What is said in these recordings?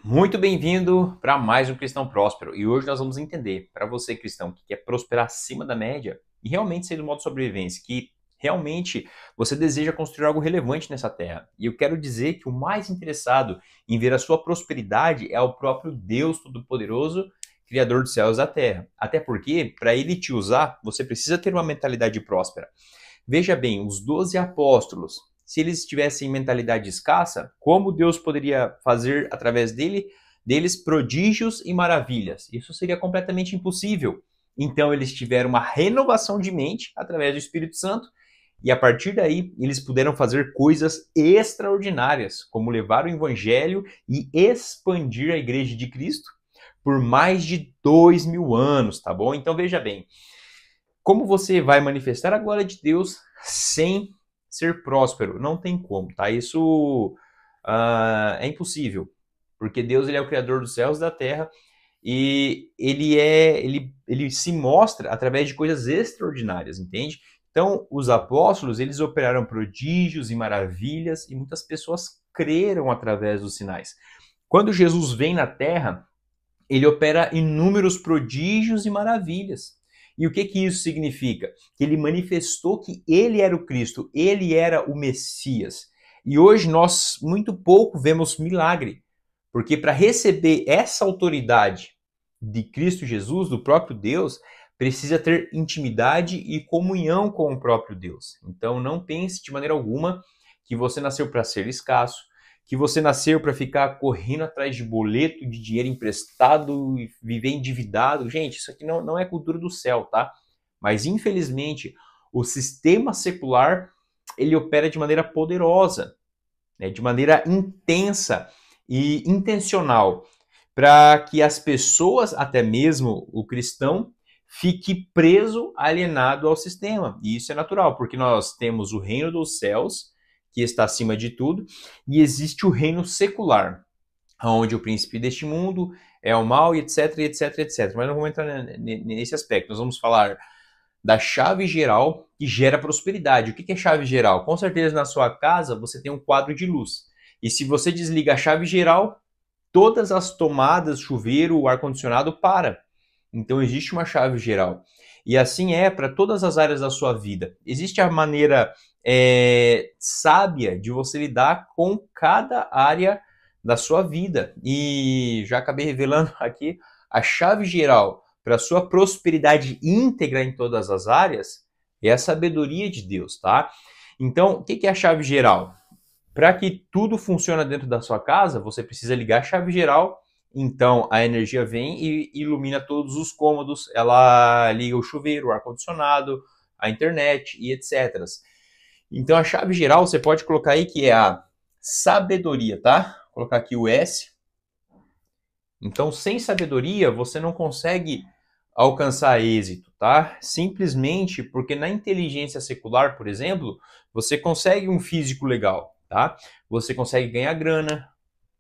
Muito bem-vindo para mais um Cristão Próspero. E hoje nós vamos entender, para você cristão que quer prosperar acima da média e realmente ser do modo de sobrevivência, que realmente você deseja construir algo relevante nessa terra. E eu quero dizer que o mais interessado em ver a sua prosperidade é o próprio Deus Todo-Poderoso, Criador dos céus e da terra. Até porque, para ele te usar, você precisa ter uma mentalidade próspera. Veja bem, os 12 apóstolos, se eles tivessem mentalidade escassa, como Deus poderia fazer através deles prodígios e maravilhas? Isso seria completamente impossível. Então eles tiveram uma renovação de mente através do Espírito Santo e a partir daí eles puderam fazer coisas extraordinárias, como levar o evangelho e expandir a igreja de Cristo por mais de 2000 anos, tá bom? Então veja bem, como você vai manifestar a glória de Deus sem ser próspero? Não tem como, tá? Isso é impossível, porque Deus ele é o criador dos céus e da terra e ele se mostra através de coisas extraordinárias, entende? Então, os apóstolos, eles operaram prodígios e maravilhas e muitas pessoas creram através dos sinais. Quando Jesus vem na terra, ele opera inúmeros prodígios e maravilhas. E o que isso significa? Que ele manifestou que ele era o Cristo, ele era o Messias. E hoje nós muito pouco vemos milagre, porque para receber essa autoridade de Cristo Jesus, do próprio Deus, precisa ter intimidade e comunhão com o próprio Deus. Então não pense de maneira alguma que você nasceu para ser escasso, que você nasceu para ficar correndo atrás de boleto, de dinheiro emprestado e viver endividado. Gente, isso aqui não é cultura do céu, tá? Mas, infelizmente, o sistema secular, ele opera de maneira poderosa, né? De maneira intensa e intencional, para que as pessoas, até mesmo o cristão, fique preso, alienado ao sistema. E isso é natural, porque nós temos o reino dos céus, que está acima de tudo, e existe o reino secular, onde o príncipe deste mundo é o mal, e etc, etc, etc. Mas não vamos entrar nesse aspecto. Nós vamos falar da chave geral que gera prosperidade. O que é chave geral? Com certeza na sua casa você tem um quadro de luz. E se você desliga a chave geral, todas as tomadas, chuveiro, ar-condicionado para. Então existe uma chave geral. E assim é para todas as áreas da sua vida. Existe a maneira sábia de você lidar com cada área da sua vida. E já acabei revelando aqui a chave geral para a sua prosperidade íntegra em todas as áreas é a sabedoria de Deus, tá? Então, o que é a chave geral? Para que tudo funcione dentro da sua casa, você precisa ligar a chave geral. Então a energia vem e ilumina todos os cômodos, ela liga o chuveiro, o ar-condicionado, a internet e etc. Então a chave geral você pode colocar aí que é a sabedoria, tá? Vou colocar aqui o S. Então sem sabedoria você não consegue alcançar êxito, tá? Simplesmente porque na inteligência secular, por exemplo, você consegue um físico legal, tá? Você consegue ganhar grana,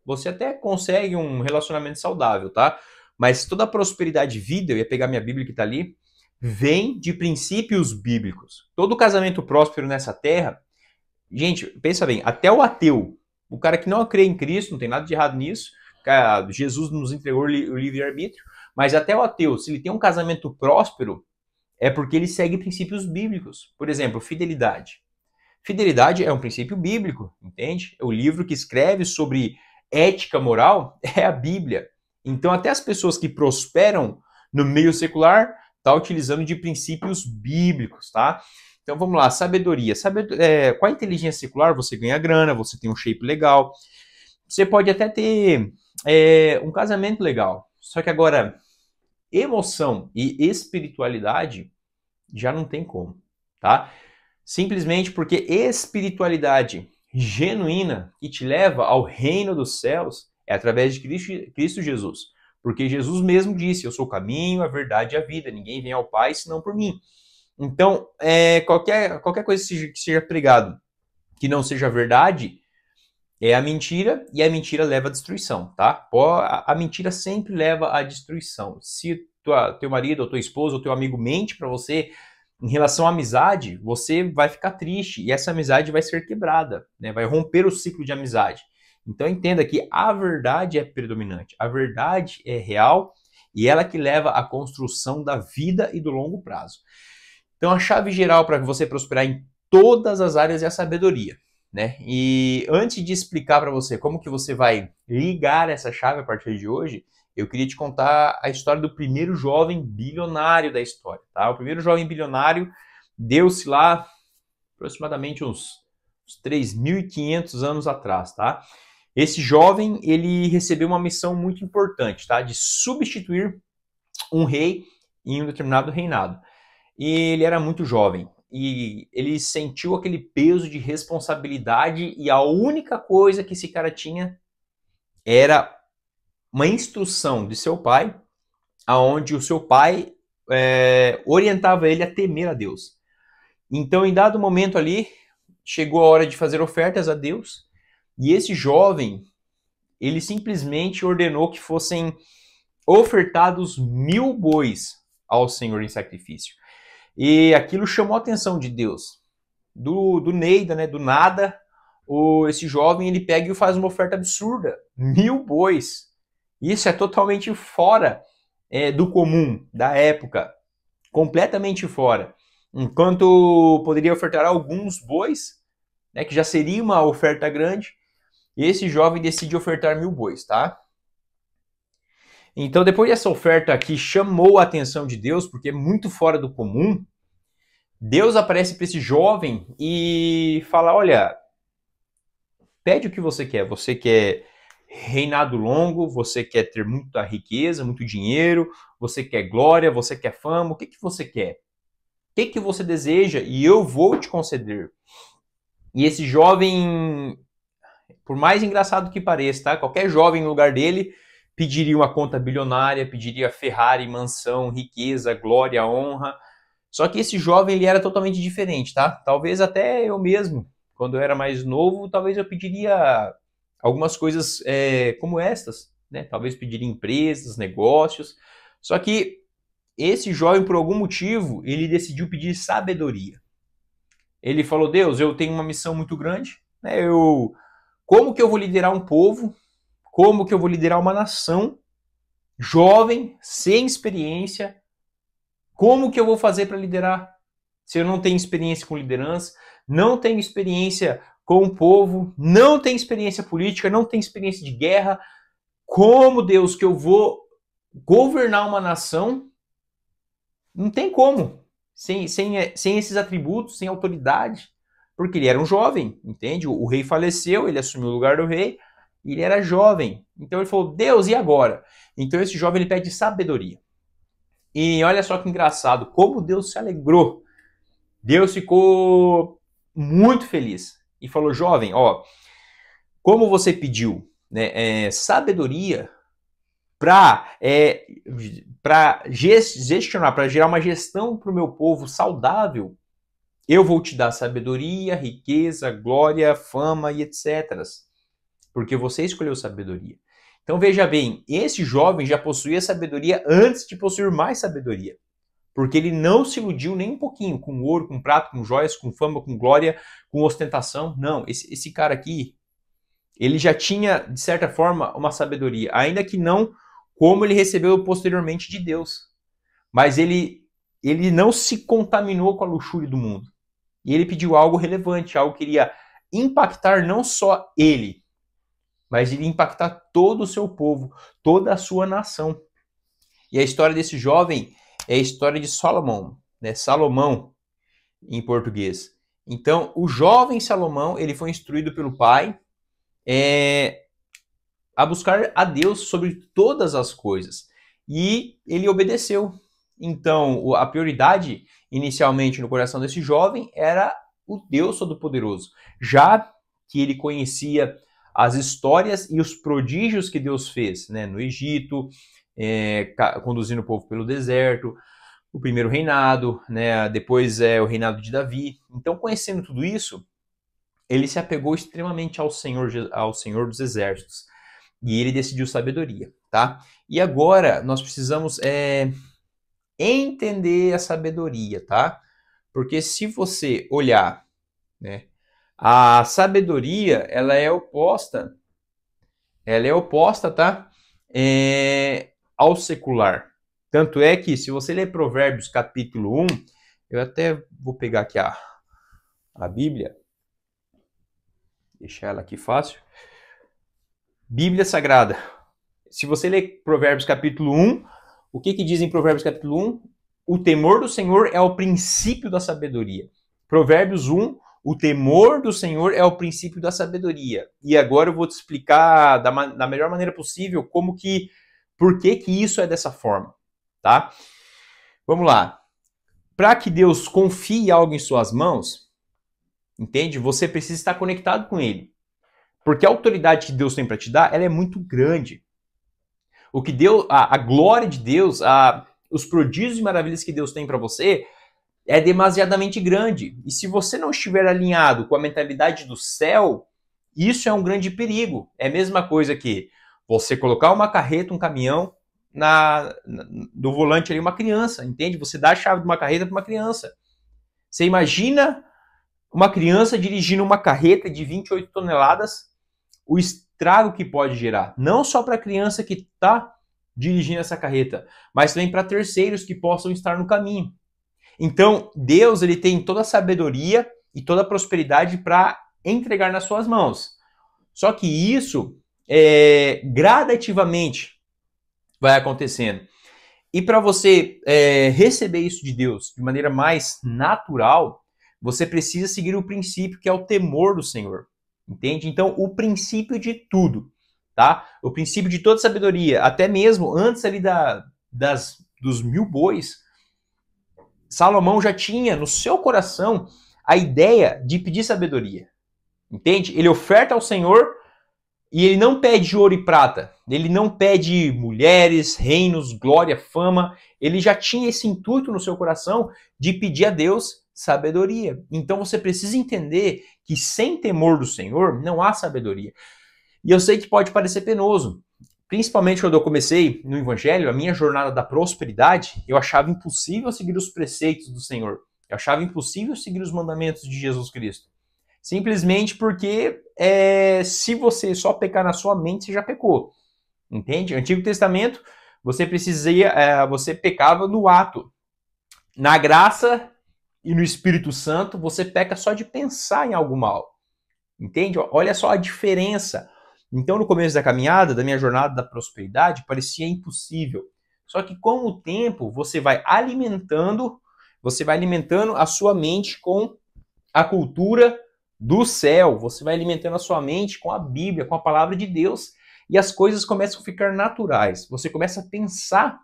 você até consegue um relacionamento saudável, tá? Mas toda a prosperidade de vida, eu ia pegar minha Bíblia que tá ali, vem de princípios bíblicos. Todo casamento próspero nessa terra, gente, pensa bem, até o ateu, o cara que não crê em Cristo, não tem nada de errado nisso, Jesus nos entregou o livre-arbítrio, mas até o ateu, se ele tem um casamento próspero, é porque ele segue princípios bíblicos. Por exemplo, fidelidade. Fidelidade é um princípio bíblico, entende? O livro que escreve sobre ética moral é a Bíblia. Então, até as pessoas que prosperam no meio secular estão utilizando de princípios bíblicos, tá? Então, vamos lá, sabedoria. Com a inteligência secular, você ganha grana, você tem um shape legal, você pode até ter um casamento legal. Só que agora, emoção e espiritualidade já não tem como, tá? Simplesmente porque espiritualidade genuína que te leva ao reino dos céus é através de Cristo Jesus. Porque Jesus mesmo disse, eu sou o caminho, a verdade e a vida, ninguém vem ao Pai senão por mim. Então, qualquer coisa que seja pregado que não seja verdade, é a mentira, e a mentira leva à destruição, tá? A mentira sempre leva à destruição. Se teu marido, ou tua esposa, ou teu amigo mente para você em relação à amizade, você vai ficar triste, e essa amizade vai ser quebrada, né? Vai romper o ciclo de amizade. Então entenda que a verdade é predominante, a verdade é real e ela que leva à construção da vida e do longo prazo. Então a chave geral para você prosperar em todas as áreas é a sabedoria, né? E antes de explicar para você como que você vai ligar essa chave a partir de hoje, eu queria te contar a história do primeiro jovem bilionário da história, tá? O primeiro jovem bilionário deu-se lá aproximadamente uns 3.500 anos atrás, tá? Esse jovem, ele recebeu uma missão muito importante, tá? De substituir um rei em um determinado reinado. E ele era muito jovem e ele sentiu aquele peso de responsabilidade e a única coisa que esse cara tinha era uma instrução de seu pai, aonde o seu pai orientava ele a temer a Deus. Então, em dado momento ali, chegou a hora de fazer ofertas a Deus e esse jovem, ele simplesmente ordenou que fossem ofertados 1.000 bois ao Senhor em sacrifício. E aquilo chamou a atenção de Deus. Do Neida, né, do nada, esse jovem ele pega e faz uma oferta absurda. 1.000 bois. Isso é totalmente fora do comum, da época. Completamente fora. Enquanto poderia ofertar alguns bois, né, que já seria uma oferta grande, esse jovem decide ofertar 1.000 bois, tá? Então, depois dessa oferta que chamou a atenção de Deus, porque é muito fora do comum, Deus aparece para esse jovem e fala, olha, pede o que você quer. Você quer reinado longo, você quer ter muita riqueza, muito dinheiro, você quer glória, você quer fama, o que você quer? O que você deseja e eu vou te conceder. E esse jovem, por mais engraçado que pareça, tá? Qualquer jovem no lugar dele pediria uma conta bilionária, pediria Ferrari, mansão, riqueza, glória, honra. Só que esse jovem ele era totalmente diferente, tá? Talvez até eu mesmo, quando eu era mais novo, talvez eu pediria algumas coisas como estas, né? Talvez pediria empresas, negócios. Só que esse jovem, por algum motivo, ele decidiu pedir sabedoria. Ele falou, Deus, eu tenho uma missão muito grande, né? Como que eu vou liderar um povo? Como que eu vou liderar uma nação jovem, sem experiência? Como que eu vou fazer para liderar se eu não tenho experiência com liderança, não tenho experiência com o povo, não tenho experiência política, não tenho experiência de guerra? Como, Deus, que eu vou governar uma nação? Não tem como. Sem esses atributos, sem autoridade. Porque ele era um jovem, entende? O rei faleceu, ele assumiu o lugar do rei, e ele era jovem. Então ele falou, Deus, e agora? Então esse jovem ele pede sabedoria. E olha só que engraçado, como Deus se alegrou. Deus ficou muito feliz. E falou, jovem, ó, como você pediu, né, sabedoria para gestionar, para gerar uma gestão para o meu povo saudável, eu vou te dar sabedoria, riqueza, glória, fama e etc. Porque você escolheu sabedoria. Então veja bem, esse jovem já possuía sabedoria antes de possuir mais sabedoria. Porque ele não se iludiu nem um pouquinho com ouro, com prata, com joias, com fama, com glória, com ostentação. Não, esse cara aqui, ele já tinha, de certa forma, uma sabedoria. Ainda que não como ele recebeu posteriormente de Deus. Mas ele não se contaminou com a luxúria do mundo. E ele pediu algo relevante, algo que iria impactar não só ele, mas iria impactar todo o seu povo, toda a sua nação. E a história desse jovem é a história de Salomão, né? Salomão, em português. Então, o jovem Salomão, ele foi instruído pelo pai a buscar a Deus sobre todas as coisas. E ele obedeceu. Então, a prioridade, inicialmente, no coração desse jovem, era o Deus Todo-Poderoso. Já que ele conhecia as histórias e os prodígios que Deus fez, né, no Egito, conduzindo o povo pelo deserto, o primeiro reinado, né, depois o reinado de Davi. Então, conhecendo tudo isso, ele se apegou extremamente ao Senhor dos Exércitos. E ele decidiu sabedoria, tá? E agora nós precisamos entender a sabedoria, tá? Porque se você olhar, né, a sabedoria, ela é oposta ela é oposta, tá? Ao secular. Tanto é que, se você ler Provérbios capítulo 1, eu até vou pegar aqui a Bíblia, deixar ela aqui fácil. Bíblia Sagrada. Se você ler Provérbios capítulo 1, o que diz em Provérbios capítulo 1? O temor do Senhor é o princípio da sabedoria. Provérbios 1, o temor do Senhor é o princípio da sabedoria. E agora eu vou te explicar da melhor maneira possível por que isso é dessa forma, tá? Vamos lá. Para que Deus confie algo em suas mãos, entende? Você precisa estar conectado com Ele. Porque a autoridade que Deus tem para te dar, ela é muito grande. O que Deus, a glória de Deus, os prodígios e maravilhas que Deus tem para você é demasiadamente grande. E se você não estiver alinhado com a mentalidade do céu, isso é um grande perigo. É a mesma coisa que você colocar uma carreta, um caminhão, no volante ali, uma criança, entende? Você dá a chave de uma carreta para uma criança. Você imagina uma criança dirigindo uma carreta de 28 toneladas, o estrago que pode gerar. Não só para a criança que está dirigindo essa carreta, mas também para terceiros que possam estar no caminho. Então, Deus, ele tem toda a sabedoria e toda a prosperidade para entregar nas suas mãos. Só que isso, gradativamente, vai acontecendo. E para você receber isso de Deus de maneira mais natural, você precisa seguir o princípio que é o temor do Senhor. Entende? Então, o princípio de tudo, tá? O princípio de toda sabedoria, até mesmo antes ali dos 1000 bois, Salomão já tinha no seu coração a ideia de pedir sabedoria. Entende? Ele oferta ao Senhor e ele não pede ouro e prata. Ele não pede mulheres, reinos, glória, fama. Ele já tinha esse intuito no seu coração de pedir a Deus sabedoria. Então você precisa entender que sem temor do Senhor não há sabedoria. E eu sei que pode parecer penoso. Principalmente quando eu comecei no Evangelho, a minha jornada da prosperidade, eu achava impossível seguir os preceitos do Senhor. Eu achava impossível seguir os mandamentos de Jesus Cristo. Simplesmente porque se você só pecar na sua mente, você já pecou. Entende? Antigo Testamento, você pecava no ato. Na graça e no Espírito Santo, você peca só de pensar em algo mal. Entende? Olha só a diferença. Então, no começo da caminhada, da minha jornada da prosperidade, parecia impossível. Só que com o tempo, você vai alimentando a sua mente com a cultura do céu. Você vai alimentando a sua mente com a Bíblia, com a palavra de Deus. E as coisas começam a ficar naturais. Você começa a pensar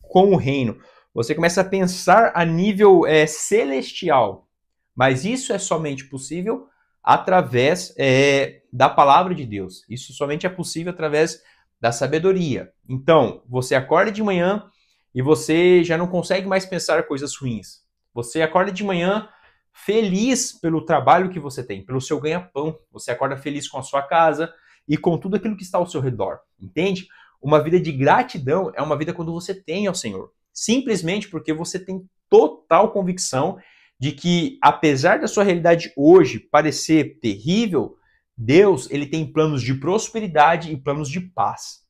com o reino. Você começa a pensar a nível celestial. Mas isso é somente possível através da palavra de Deus. Isso somente é possível através da sabedoria. Então, você acorda de manhã e você já não consegue mais pensar coisas ruins. Você acorda de manhã feliz pelo trabalho que você tem, pelo seu ganha-pão. Você acorda feliz com a sua casa e com tudo aquilo que está ao seu redor. Entende? Uma vida de gratidão é uma vida quando você tem ao Senhor. Simplesmente porque você tem total convicção de que, apesar da sua realidade hoje parecer terrível, Deus, ele tem planos de prosperidade e planos de paz.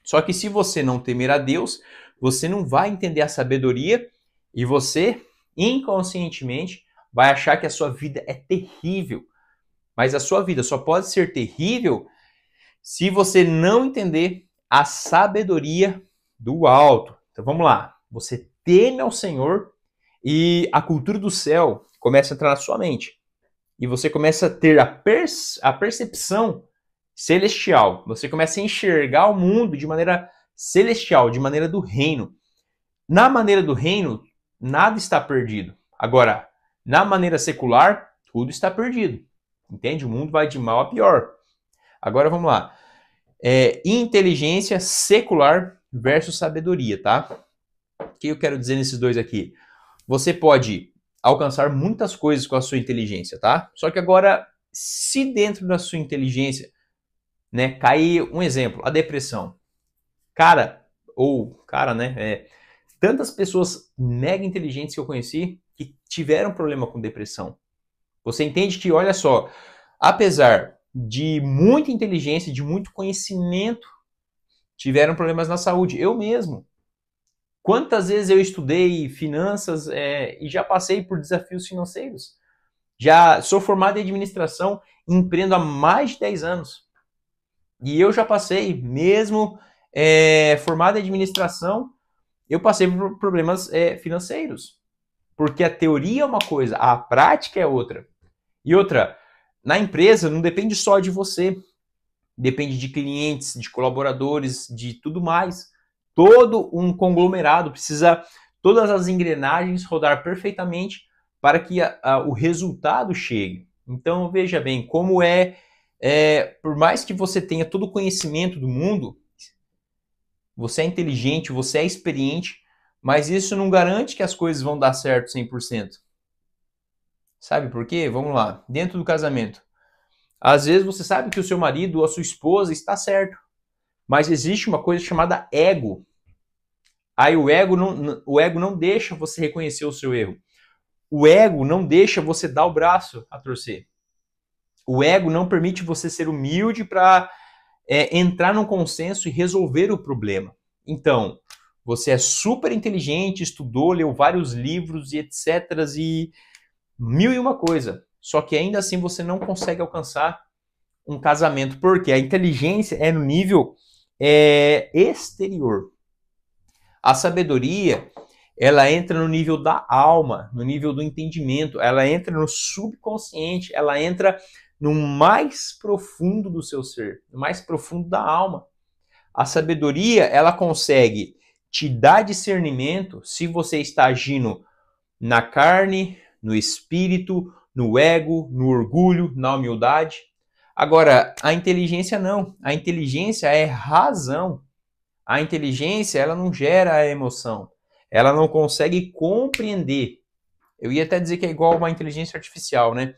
Só que se você não temer a Deus, você não vai entender a sabedoria e você, inconscientemente, vai achar que a sua vida é terrível. Mas a sua vida só pode ser terrível se você não entender a sabedoria do alto. Então vamos lá. Você teme ao Senhor e a cultura do céu começa a entrar na sua mente. E você começa a ter a percepção celestial. Você começa a enxergar o mundo de maneira celestial, de maneira do reino. Na maneira do reino, nada está perdido. Agora, na maneira secular, tudo está perdido. Entende? O mundo vai de mal a pior. Agora vamos lá. Inteligência secular versus sabedoria, tá? O que eu quero dizer nesses dois aqui? Você pode alcançar muitas coisas com a sua inteligência, tá? Só que agora, se dentro da sua inteligência, né, cair um exemplo, a depressão. Cara, né? Tantas pessoas mega inteligentes que eu conheci que tiveram problema com depressão. Você entende que, olha só, apesar de muita inteligência, de muito conhecimento, tiveram problemas na saúde. Eu mesmo. Quantas vezes eu estudei finanças e já passei por desafios financeiros? Já sou formado em administração, empreendo há mais de 10 anos. E eu já passei, mesmo formado em administração, eu passei por problemas financeiros. Porque a teoria é uma coisa, a prática é outra. E outra, na empresa não depende só de você. Depende de clientes, de colaboradores, de tudo mais. Todo um conglomerado precisa, todas as engrenagens rodar perfeitamente para que o resultado chegue. Então veja bem, como por mais que você tenha todo o conhecimento do mundo, você é inteligente, você é experiente, mas isso não garante que as coisas vão dar certo 100%. Sabe por quê? Vamos lá, dentro do casamento. Às vezes você sabe que o seu marido ou a sua esposa está certo, mas existe uma coisa chamada ego. Aí o ego não deixa você reconhecer o seu erro. O ego não deixa você dar o braço a torcer. O ego não permite você ser humilde para entrar num consenso e resolver o problema. Então, você é super inteligente, estudou, leu vários livros e etc. e mil e uma coisa. Só que ainda assim você não consegue alcançar um casamento. Porque a inteligência é no nível exterior. A sabedoria, ela entra no nível da alma, no nível do entendimento, ela entra no subconsciente, ela entra no mais profundo do seu ser, no mais profundo da alma. A sabedoria, ela consegue te dar discernimento se você está agindo na carne, no espírito, no ego, no orgulho, na humildade. Agora, a inteligência não. A inteligência é razão. A inteligência, ela não gera a emoção. Ela não consegue compreender. Eu ia até dizer que é igual a uma inteligência artificial, né?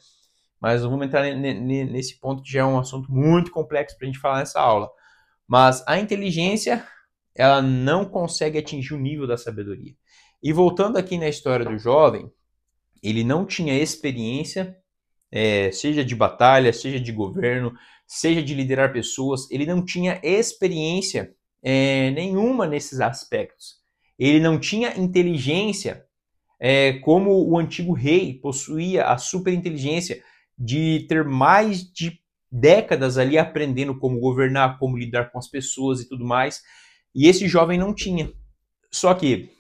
Mas não vamos entrar nesse ponto que já é um assunto muito complexo para a gente falar nessa aula. Mas a inteligência, ela não consegue atingir o nível da sabedoria. E voltando aqui na história do jovem, ele não tinha experiência, seja de batalha, seja de governo, seja de liderar pessoas, ele não tinha experiência nenhuma nesses aspectos. Ele não tinha inteligência como o antigo rei possuía a superinteligência de ter mais de décadas ali aprendendo como governar, como lidar com as pessoas e tudo mais. E esse jovem não tinha. Só que,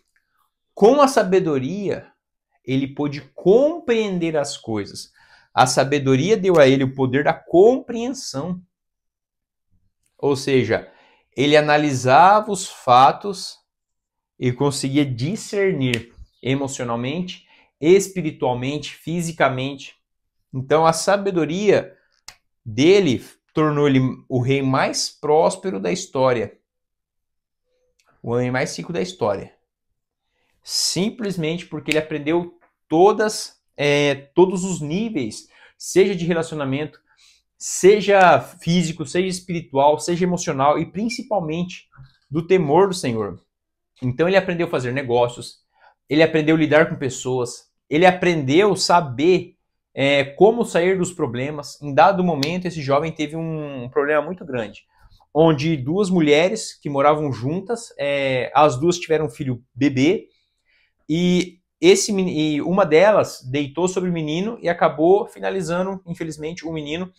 com a sabedoria, ele pôde compreender as coisas. A sabedoria deu a ele o poder da compreensão. Ou seja, ele analisava os fatos e conseguia discernir emocionalmente, espiritualmente, fisicamente. Então a sabedoria dele tornou ele o rei mais próspero da história. O homem mais rico da história. Simplesmente porque ele aprendeu todos os níveis, seja de relacionamento, seja físico, seja espiritual, seja emocional e principalmente do temor do Senhor. Então ele aprendeu a fazer negócios, ele aprendeu a lidar com pessoas, ele aprendeu a saber como sair dos problemas. Em dado momento, esse jovem teve um problema muito grande, onde duas mulheres que moravam juntas, as duas tiveram um filho bebê, e uma delas deitou sobre o menino e acabou finalizando, infelizmente, o menino.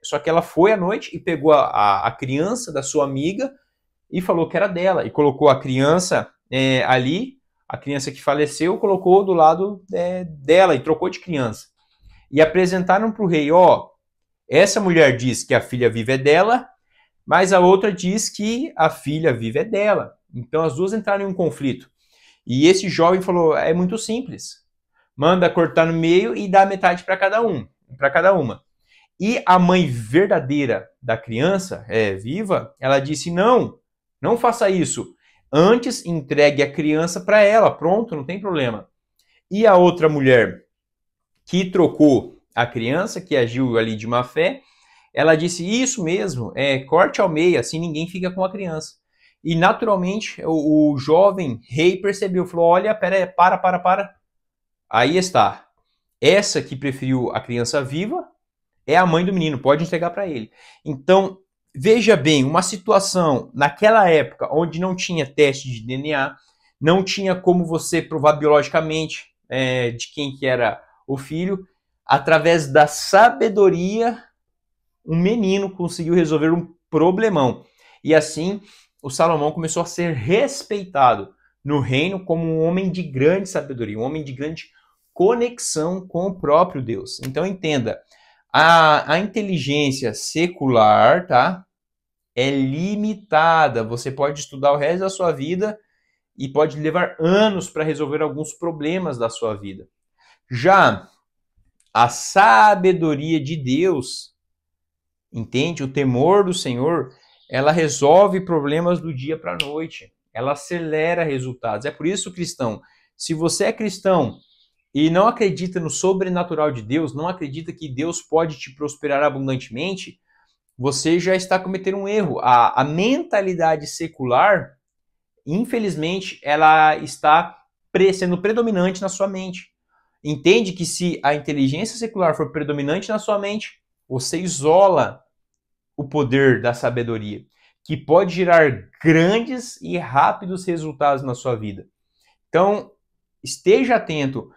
Só que ela foi à noite e pegou a criança da sua amiga e falou que era dela, e colocou a criança ali, a criança que faleceu, colocou do lado dela e trocou de criança. E apresentaram para o rei, essa mulher diz que a filha viva é dela, mas a outra diz que a filha viva é dela. Então as duas entraram em um conflito. E esse jovem falou, é muito simples, manda cortar no meio e dá metade para cada uma. E a mãe verdadeira da criança, viva, ela disse, não faça isso. Antes, entregue a criança para ela. Pronto, não tem problema. E a outra mulher que trocou a criança, que agiu ali de má fé, ela disse, isso mesmo, corte ao meio, assim ninguém fica com a criança. E naturalmente, o jovem rei percebeu, falou, olha, para. Aí está. Essa que preferiu a criança viva, é a mãe do menino, pode entregar para ele. Então, veja bem, uma situação naquela época onde não tinha teste de DNA, não tinha como você provar biologicamente de quem que era o filho, através da sabedoria, um menino conseguiu resolver um problemão. E assim, o Salomão começou a ser respeitado no reino como um homem de grande sabedoria, um homem de grande conexão com o próprio Deus. Então entenda, a inteligência secular, tá, é limitada. Você pode estudar o resto da sua vida e pode levar anos para resolver alguns problemas da sua vida. Já a sabedoria de Deus, entende? O temor do Senhor, ela resolve problemas do dia para a noite. Ela acelera resultados. É por isso, cristão, se você é cristão e não acredita no sobrenatural de Deus, não acredita que Deus pode te prosperar abundantemente, você já está cometendo um erro. A mentalidade secular, infelizmente, ela está sendo predominante na sua mente. Entende que se a inteligência secular for predominante na sua mente, você isola o poder da sabedoria, que pode gerar grandes e rápidos resultados na sua vida. Então, esteja atento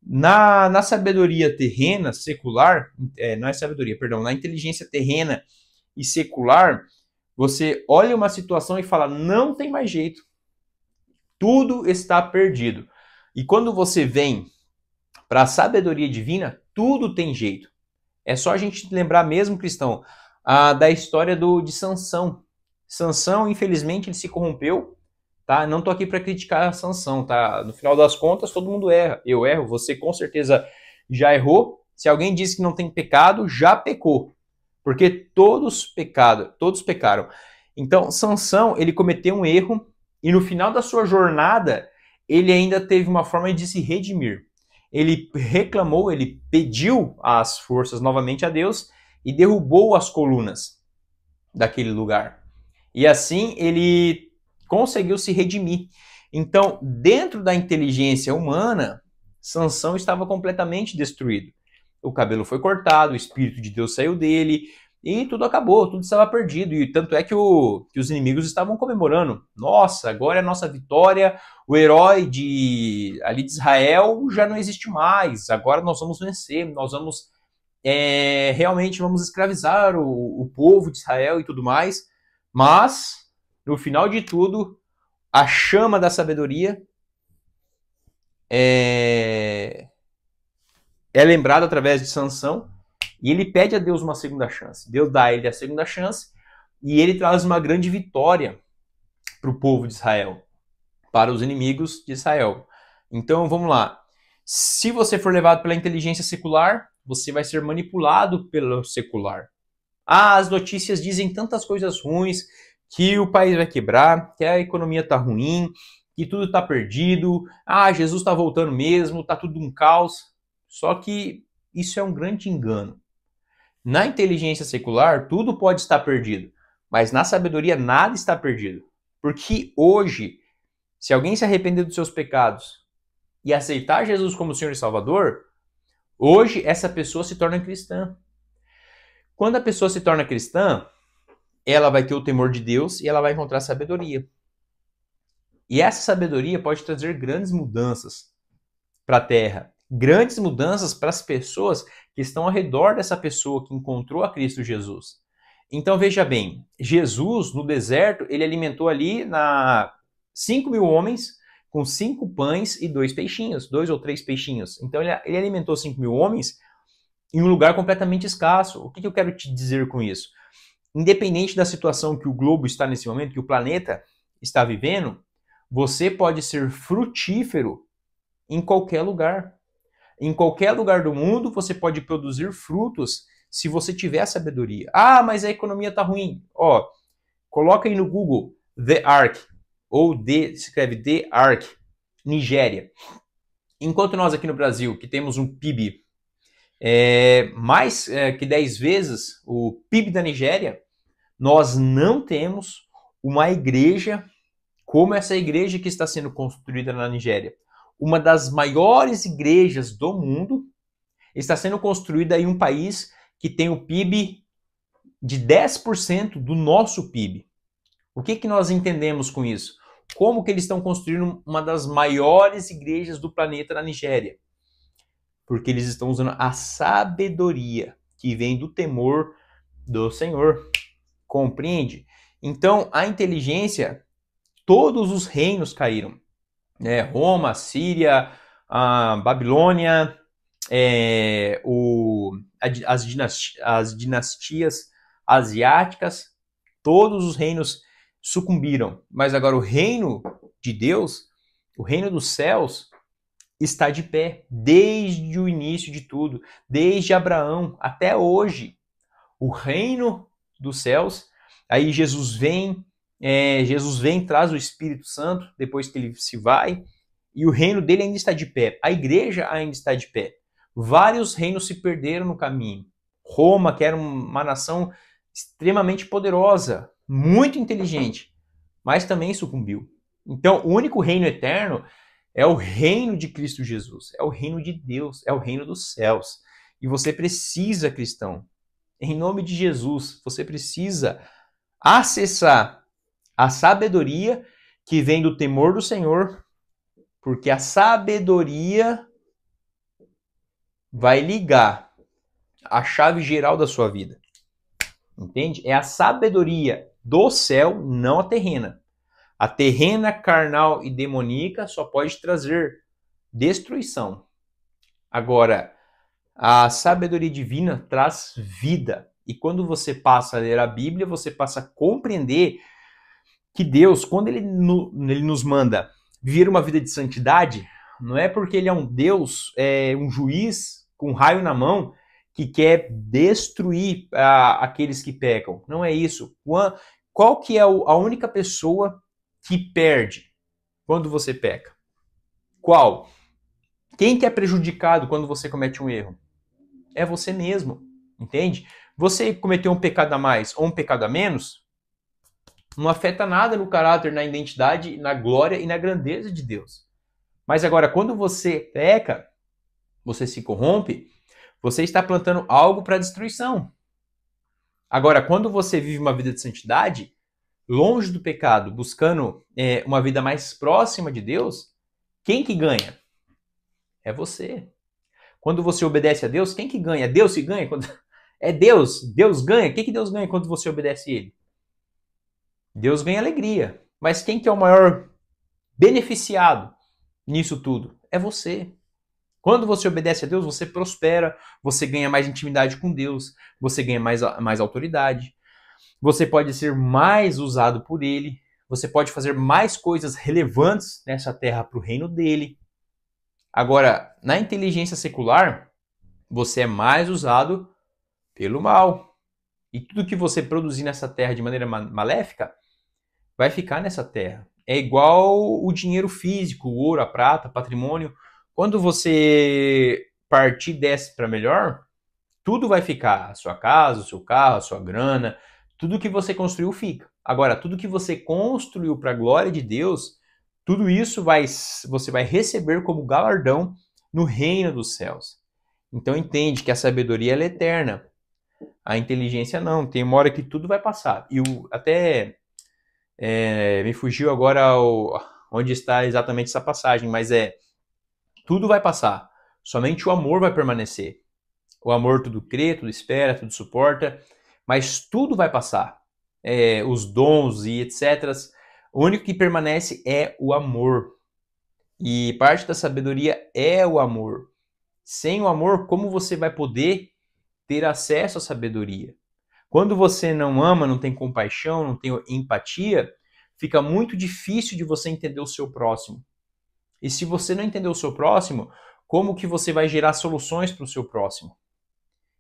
na sabedoria terrena, secular, não é sabedoria, perdão, na inteligência terrena e secular, você olha uma situação e fala, não tem mais jeito, tudo está perdido. E quando você vem para a sabedoria divina, tudo tem jeito. É só a gente lembrar mesmo, cristão, da história de Sansão. Sansão, infelizmente, ele se corrompeu, tá? Não tô aqui para criticar a Sansão, tá? No final das contas, todo mundo erra. Eu erro, você com certeza já errou. Se alguém diz que não tem pecado, já pecou. Porque todos pecaram. Então, Sansão, ele cometeu um erro e no final da sua jornada, ele ainda teve uma forma de se redimir. Ele reclamou, ele pediu as forças novamente a Deus e derrubou as colunas daquele lugar. E assim ele conseguiu se redimir. Então, dentro da inteligência humana, Sansão estava completamente destruído. O cabelo foi cortado, o Espírito de Deus saiu dele e tudo acabou, tudo estava perdido. E tanto é que os inimigos estavam comemorando. Nossa, agora é a nossa vitória, o herói de Israel já não existe mais, agora nós vamos vencer, nós vamos realmente vamos escravizar o povo de Israel e tudo mais. Mas, no final de tudo, a chama da sabedoria é lembrada através de Sansão e ele pede a Deus uma segunda chance. Deus dá a ele a segunda chance e ele traz uma grande vitória para o povo de Israel, para os inimigos de Israel. Então, vamos lá. Se você for levado pela inteligência secular, você vai ser manipulado pelo secular. As notícias dizem tantas coisas ruins, que o país vai quebrar, que a economia está ruim, que tudo está perdido, Jesus está voltando mesmo, está tudo um caos. Só que isso é um grande engano. Na inteligência secular, tudo pode estar perdido, mas na sabedoria nada está perdido. Porque hoje, se alguém se arrepender dos seus pecados e aceitar Jesus como Senhor e Salvador, hoje essa pessoa se torna cristã. Quando a pessoa se torna cristã, ela vai ter o temor de Deus e ela vai encontrar sabedoria. E essa sabedoria pode trazer grandes mudanças para a terra, grandes mudanças para as pessoas que estão ao redor dessa pessoa que encontrou a Cristo Jesus. Então veja bem, Jesus no deserto, ele alimentou ali 5.000 homens com 5 pães e 2 peixinhos, 2 ou 3 peixinhos. Então ele alimentou 5.000 homens em um lugar completamente escasso. O que eu quero te dizer com isso? Independente da situação que o globo está nesse momento, que o planeta está vivendo, você pode ser frutífero em qualquer lugar. Em qualquer lugar do mundo, você pode produzir frutos se você tiver sabedoria. Mas a economia está ruim. Coloca aí no Google The Ark, ou se escreve The Ark, Nigéria. Enquanto nós aqui no Brasil, que temos um PIB mais que 10 vezes o PIB da Nigéria, nós não temos uma igreja como essa igreja que está sendo construída na Nigéria. Uma das maiores igrejas do mundo está sendo construída em um país que tem o PIB de 10% do nosso PIB. O que nós entendemos com isso? Como que eles estão construindo uma das maiores igrejas do planeta na Nigéria? Porque eles estão usando a sabedoria que vem do temor do Senhor. Compreende? Então, a inteligência, todos os reinos caíram. Roma, Síria, a Babilônia, as dinastias asiáticas, todos os reinos sucumbiram. Mas agora o reino de Deus, o reino dos céus, está de pé desde o início de tudo, desde Abraão até hoje. O reino dos céus, aí Jesus vem, traz o Espírito Santo, depois que ele se vai, e o reino dele ainda está de pé. A igreja ainda está de pé. Vários reinos se perderam no caminho. Roma, que era uma nação extremamente poderosa, muito inteligente, mas também sucumbiu. Então, o único reino eterno é o reino de Cristo Jesus, é o reino de Deus, é o reino dos céus. E você precisa, cristão, em nome de Jesus, você precisa acessar a sabedoria que vem do temor do Senhor, porque a sabedoria vai ligar a chave geral da sua vida. Entende? É a sabedoria do céu, não a terrena. A terrena, carnal e demoníaca só pode trazer destruição. Agora, a sabedoria divina traz vida. E quando você passa a ler a Bíblia, você passa a compreender que Deus, quando ele nos manda viver uma vida de santidade, não é porque ele é um Deus, um juiz com um raio na mão, que quer destruir aqueles que pecam. Não é isso. Qual que é a única pessoa que perde quando você peca? Qual? Quem que é prejudicado quando você comete um erro? É você mesmo, entende? Você cometeu um pecado a mais ou um pecado a menos, não afeta nada no caráter, na identidade, na glória e na grandeza de Deus. Mas agora, quando você peca, você se corrompe, você está plantando algo para destruição. Agora, quando você vive uma vida de santidade, longe do pecado, buscando uma vida mais próxima de Deus, quem que ganha? É você. Quando você obedece a Deus, quem que ganha? Deus que ganha? É Deus. Deus ganha. O que Deus ganha quando você obedece a Ele? Deus ganha alegria. Mas quem que é o maior beneficiado nisso tudo? É você. Quando você obedece a Deus, você prospera, você ganha mais intimidade com Deus, você ganha mais autoridade, você pode ser mais usado por Ele, você pode fazer mais coisas relevantes nessa terra para o reino dele. Agora, na inteligência secular, você é mais usado pelo mal. E tudo que você produzir nessa terra de maneira maléfica vai ficar nessa terra. É igual o dinheiro físico, o ouro, a prata, patrimônio. Quando você partir desse para melhor, tudo vai ficar. A sua casa, o seu carro, a sua grana, tudo que você construiu fica. Agora, tudo que você construiu para a glória de Deus, tudo isso você vai receber como galardão no reino dos céus. Então entende que a sabedoria ela é eterna. A inteligência não. Tem uma hora que tudo vai passar. E me fugiu agora onde está exatamente essa passagem, mas tudo vai passar. Somente o amor vai permanecer. O amor tudo crê, tudo espera, tudo suporta, mas tudo vai passar. Os dons e etc. O único que permanece é o amor. E parte da sabedoria é o amor. Sem o amor, como você vai poder ter acesso à sabedoria? Quando você não ama, não tem compaixão, não tem empatia, fica muito difícil de você entender o seu próximo. E se você não entender o seu próximo, como que você vai gerar soluções para o seu próximo?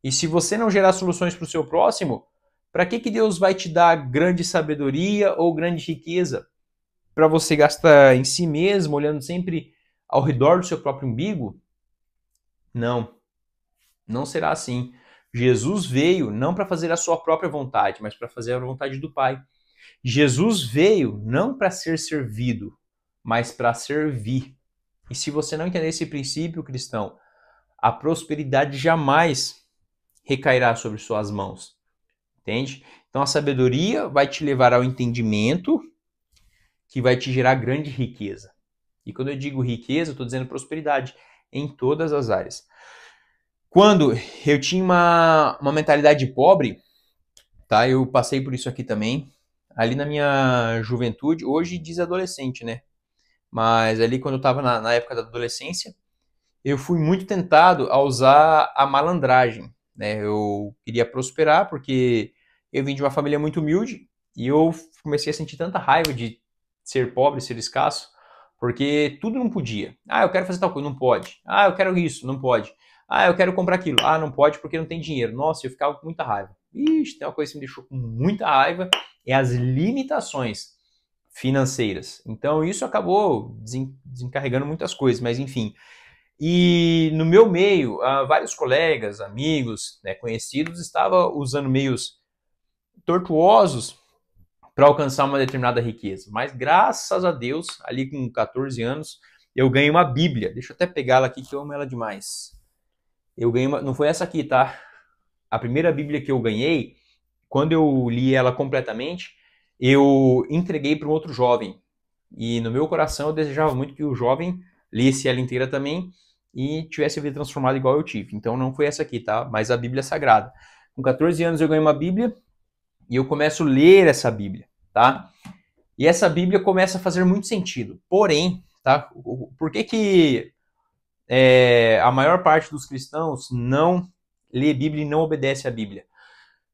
E se você não gerar soluções para o seu próximo, para que Deus vai te dar grande sabedoria ou grande riqueza? Para você gastar em si mesmo, olhando sempre ao redor do seu próprio umbigo? Não, não será assim. Jesus veio não para fazer a sua própria vontade, mas para fazer a vontade do Pai. Jesus veio não para ser servido, mas para servir. E se você não entender esse princípio, cristão, a prosperidade jamais recairá sobre suas mãos. Entende? Então a sabedoria vai te levar ao entendimento que vai te gerar grande riqueza. E quando eu digo riqueza, eu estou dizendo prosperidade em todas as áreas. Quando eu tinha uma mentalidade pobre, tá? Eu passei por isso aqui também. Ali na minha juventude, hoje diz adolescente, né? Mas ali quando eu estava na época da adolescência, eu fui muito tentado a usar a malandragem, né? Eu queria prosperar porque eu vim de uma família muito humilde e eu comecei a sentir tanta raiva de ser pobre, ser escasso, porque tudo não podia. Ah, eu quero fazer tal coisa, não pode. Ah, eu quero isso, não pode. Ah, eu quero comprar aquilo. Ah, não pode porque não tem dinheiro. Nossa, eu ficava com muita raiva. Ixi, tem uma coisa que me deixou com muita raiva, é as limitações financeiras. Então isso acabou desencarregando muitas coisas, mas enfim. E no meu meio, vários colegas, amigos, né, conhecidos estavam usando meios tortuosos para alcançar uma determinada riqueza. Mas graças a Deus, ali com 14 anos, eu ganhei uma Bíblia. Deixa eu até pegar ela aqui que eu amo ela demais. Eu ganhei uma... Não foi essa aqui, tá? A primeira Bíblia que eu ganhei, quando eu li ela completamente, eu entreguei para um outro jovem. E no meu coração eu desejava muito que o jovem lesse ela inteira também e tivesse a vida transformada igual eu tive. Então não foi essa aqui, tá? Mas a Bíblia Sagrada. Com 14 anos eu ganhei uma Bíblia e eu começo a ler essa Bíblia, tá? E essa Bíblia começa a fazer muito sentido. Porém, tá? Por que a maior parte dos cristãos não lê Bíblia e não obedece à Bíblia?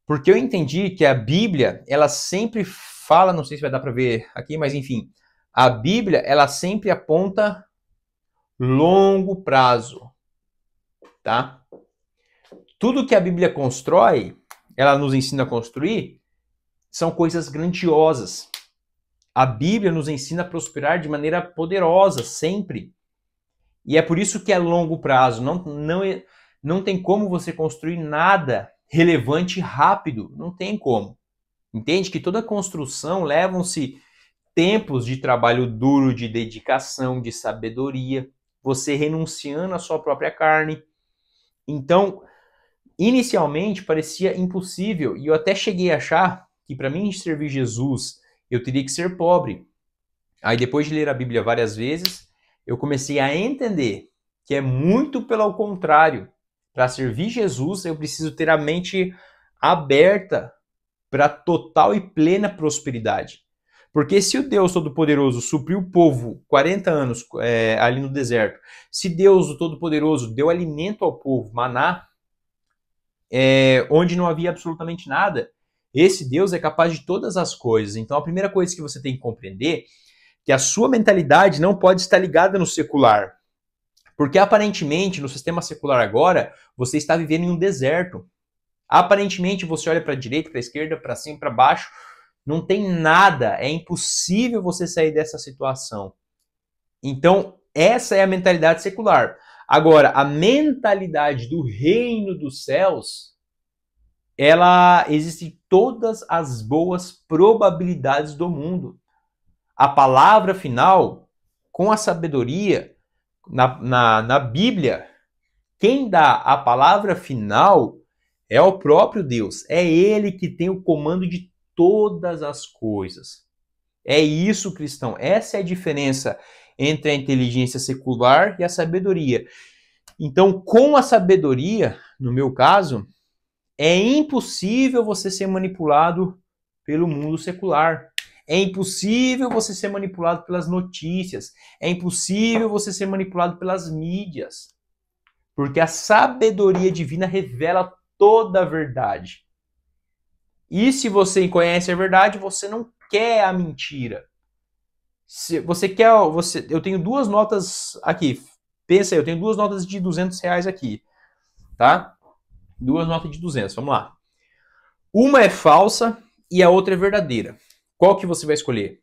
Porque eu entendi que a Bíblia, ela sempre fala, não sei se vai dar para ver aqui, mas enfim, a Bíblia, ela sempre aponta longo prazo, tá? Tudo que a Bíblia constrói, ela nos ensina a construir, são coisas grandiosas. A Bíblia nos ensina a prosperar de maneira poderosa, sempre. E é por isso que é longo prazo. Não tem como você construir nada relevante rápido. Não tem como. Entende que toda construção levam-se tempos de trabalho duro, de dedicação, de sabedoria, você renunciando à sua própria carne. Então, inicialmente parecia impossível, e eu até cheguei a achar que para mim servir Jesus, eu teria que ser pobre. Aí depois de ler a Bíblia várias vezes, eu comecei a entender que é muito pelo contrário. Para servir Jesus, eu preciso ter a mente aberta para total e plena prosperidade. Porque se o Deus Todo-Poderoso supriu o povo 40 anos ali no deserto, se Deus, o Todo-Poderoso, deu alimento ao povo, maná, onde não havia absolutamente nada, esse Deus é capaz de todas as coisas. Então a primeira coisa que você tem que compreender é que a sua mentalidade não pode estar ligada no secular. Porque aparentemente, no sistema secular agora, você está vivendo em um deserto. Aparentemente, você olha para a direita, para a esquerda, para cima, para baixo, não tem nada. É impossível você sair dessa situação. Então, essa é a mentalidade secular. Agora, a mentalidade do reino dos céus, ela existe em todas as boas probabilidades do mundo. A palavra final, com a sabedoria, na Bíblia, quem dá a palavra final é o próprio Deus. É Ele que tem o comando de todas as coisas. É isso, cristão. Essa é a diferença entre a inteligência secular e a sabedoria. Então, com a sabedoria, no meu caso, é impossível você ser manipulado pelo mundo secular. É impossível você ser manipulado pelas notícias. É impossível você ser manipulado pelas mídias. Porque a sabedoria divina revela toda a verdade. E se você conhece a verdade, você não quer a mentira. Se você quer, eu tenho duas notas aqui. Pensa aí, eu tenho duas notas de R$200 aqui, tá? Duas notas de 200, vamos lá. Uma é falsa e a outra é verdadeira. Qual que você vai escolher?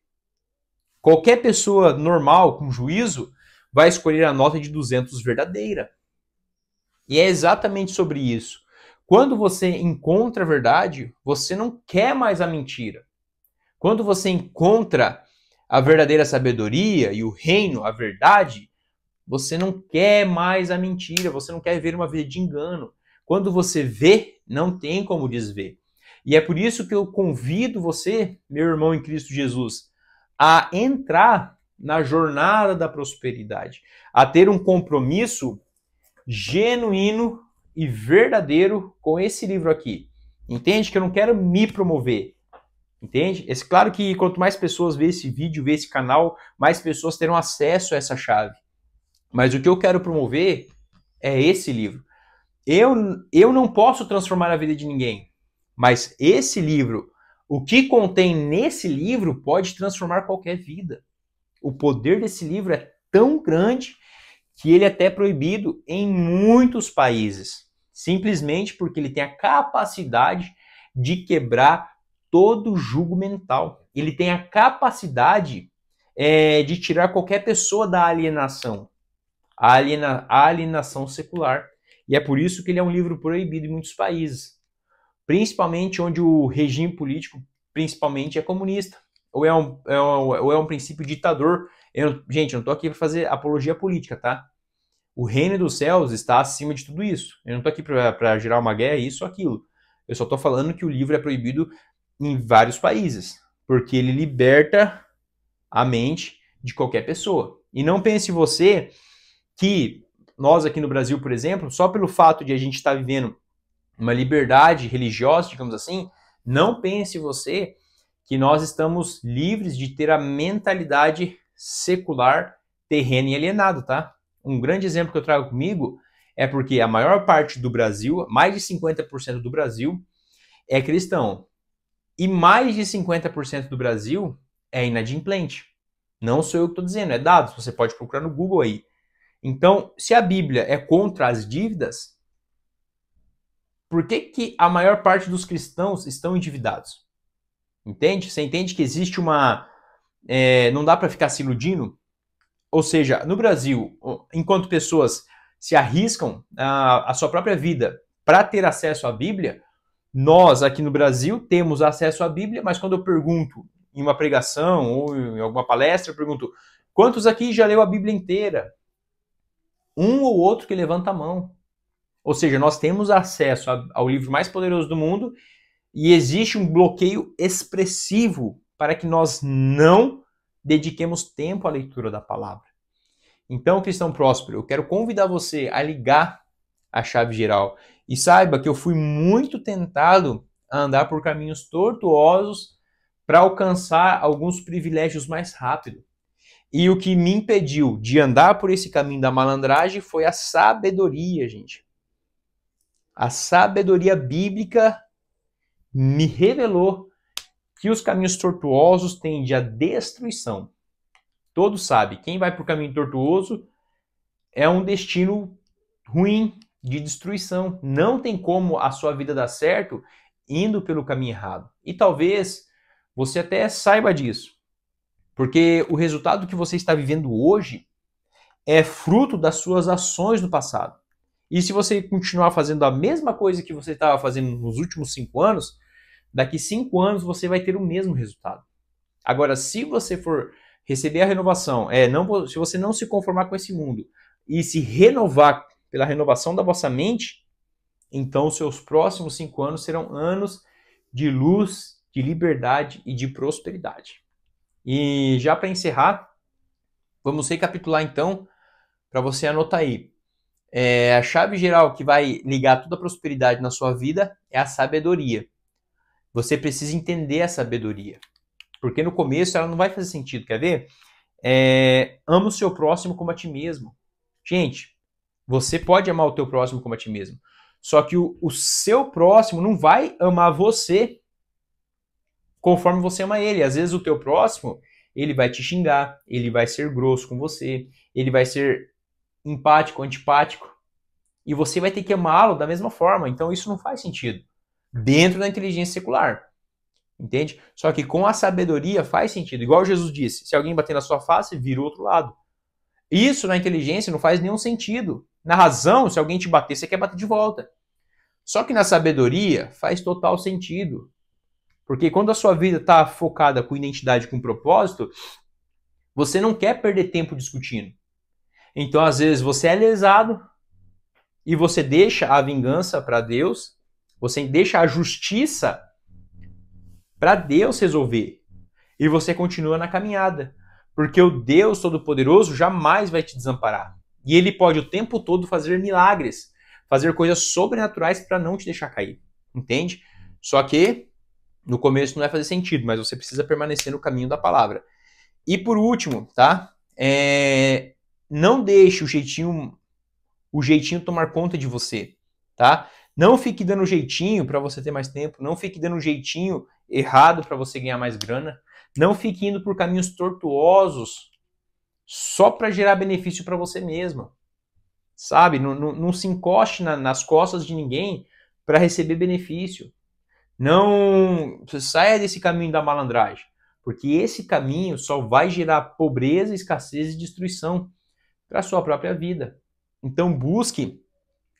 Qualquer pessoa normal, com juízo, vai escolher a nota de 200 verdadeira. E é exatamente sobre isso. Quando você encontra a verdade, você não quer mais a mentira. Quando você encontra a verdadeira sabedoria e o reino, a verdade, você não quer mais a mentira, você não quer viver uma vida de engano. Quando você vê, não tem como desver. E é por isso que eu convido você, meu irmão em Cristo Jesus, a entrar na jornada da prosperidade, a ter um compromisso genuíno e verdadeiro com esse livro aqui. Entende? Que eu não quero me promover. Entende? É claro que quanto mais pessoas vê esse vídeo, vê esse canal, mais pessoas terão acesso a essa chave. Mas o que eu quero promover é esse livro. Eu não posso transformar a vida de ninguém, mas esse livro, o que contém nesse livro pode transformar qualquer vida. O poder desse livro é tão grande que ele é até proibido em muitos países, simplesmente porque ele tem a capacidade de quebrar todo jugo mental. Ele tem a capacidade de tirar qualquer pessoa da alienação, a alienação secular. E é por isso que ele é um livro proibido em muitos países, principalmente onde o regime político principalmente é comunista, ou é um princípio ditador. Gente, eu não estou aqui para fazer apologia política, tá? O reino dos céus está acima de tudo isso. Eu não estou aqui para gerar uma guerra, isso ou aquilo. Eu só estou falando que o livro é proibido em vários países, porque ele liberta a mente de qualquer pessoa. E não pense você que nós aqui no Brasil, por exemplo, só pelo fato de a gente estar vivendo uma liberdade religiosa, digamos assim, não pense você que nós estamos livres de ter a mentalidade secular, terrena e alienado, tá? Um grande exemplo que eu trago comigo é porque a maior parte do Brasil, mais de 50% do Brasil, é cristão. E mais de 50% do Brasil é inadimplente. Não sou eu que estou dizendo, é dados, você pode procurar no Google aí. Então, se a Bíblia é contra as dívidas, por que a maior parte dos cristãos estão endividados? Entende? Você entende que existe não dá para ficar se iludindo? Ou seja, no Brasil, enquanto pessoas se arriscam a sua própria vida para ter acesso à Bíblia, nós aqui no Brasil temos acesso à Bíblia, mas quando eu pergunto em uma pregação ou em alguma palestra, eu pergunto, quantos aqui já leu a Bíblia inteira? Um ou outro que levanta a mão. Ou seja, nós temos acesso ao livro mais poderoso do mundo e existe um bloqueio expressivo para que nós não dediquemos tempo à leitura da palavra. Então, cristão próspero, eu quero convidar você a ligar a chave geral e saiba que eu fui muito tentado a andar por caminhos tortuosos para alcançar alguns privilégios mais rápido. E o que me impediu de andar por esse caminho da malandragem foi a sabedoria, gente. A sabedoria bíblica me revelou que os caminhos tortuosos tendem à destruição. Todos sabem, quem vai por caminho tortuoso é um destino ruim, de destruição. Não tem como a sua vida dar certo indo pelo caminho errado. E talvez você até saiba disso, porque o resultado que você está vivendo hoje é fruto das suas ações no passado. E se você continuar fazendo a mesma coisa que você estava fazendo nos últimos 5 anos, daqui 5 anos você vai ter o mesmo resultado. Agora, se você for receber a renovação, se você não se conformar com esse mundo e se renovar pela renovação da vossa mente, então os seus próximos 5 anos serão anos de luz, de liberdade e de prosperidade. E já para encerrar, vamos recapitular então, para você anotar aí. A chave geral que vai ligar toda a prosperidade na sua vida é a sabedoria. Você precisa entender a sabedoria, porque no começo ela não vai fazer sentido, quer ver? Ama o seu próximo como a ti mesmo. Gente, você pode amar o teu próximo como a ti mesmo, só que o seu próximo não vai amar você conforme você ama ele. Às vezes o teu próximo, ele vai te xingar, ele vai ser grosso com você, ele vai ser empático, antipático, e você vai ter que amá-lo da mesma forma. Então isso não faz sentido dentro da inteligência secular, entende? Só que com a sabedoria faz sentido. Igual Jesus disse, se alguém bater na sua face, vira o outro lado. Isso na inteligência não faz nenhum sentido. Na razão, se alguém te bater, você quer bater de volta. Só que na sabedoria faz total sentido. Porque quando a sua vida está focada com identidade, com propósito, você não quer perder tempo discutindo. Então, às vezes, você é lesado e você deixa a vingança para Deus, você deixa a justiça para Deus resolver. E você continua na caminhada. Porque o Deus Todo-Poderoso jamais vai te desamparar. E Ele pode o tempo todo fazer milagres, fazer coisas sobrenaturais para não te deixar cair. Entende? Só que no começo não vai fazer sentido, mas você precisa permanecer no caminho da palavra. E por último, tá? Não deixe o jeitinho tomar conta de você, tá? Não fique dando jeitinho para você ter mais tempo, não fique dando jeitinho errado para você ganhar mais grana, não fique indo por caminhos tortuosos só para gerar benefício para você mesmo, sabe? Não se encoste nas costas de ninguém para receber benefício. Não saia desse caminho da malandragem, porque esse caminho só vai gerar pobreza, escassez e destruição para a sua própria vida. Então busque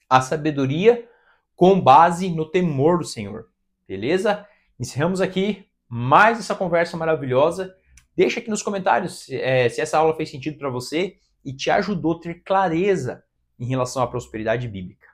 a sabedoria com base no temor do Senhor. Beleza? Encerramos aqui mais essa conversa maravilhosa. Deixa aqui nos comentários se essa aula fez sentido para você e te ajudou a ter clareza em relação à prosperidade bíblica.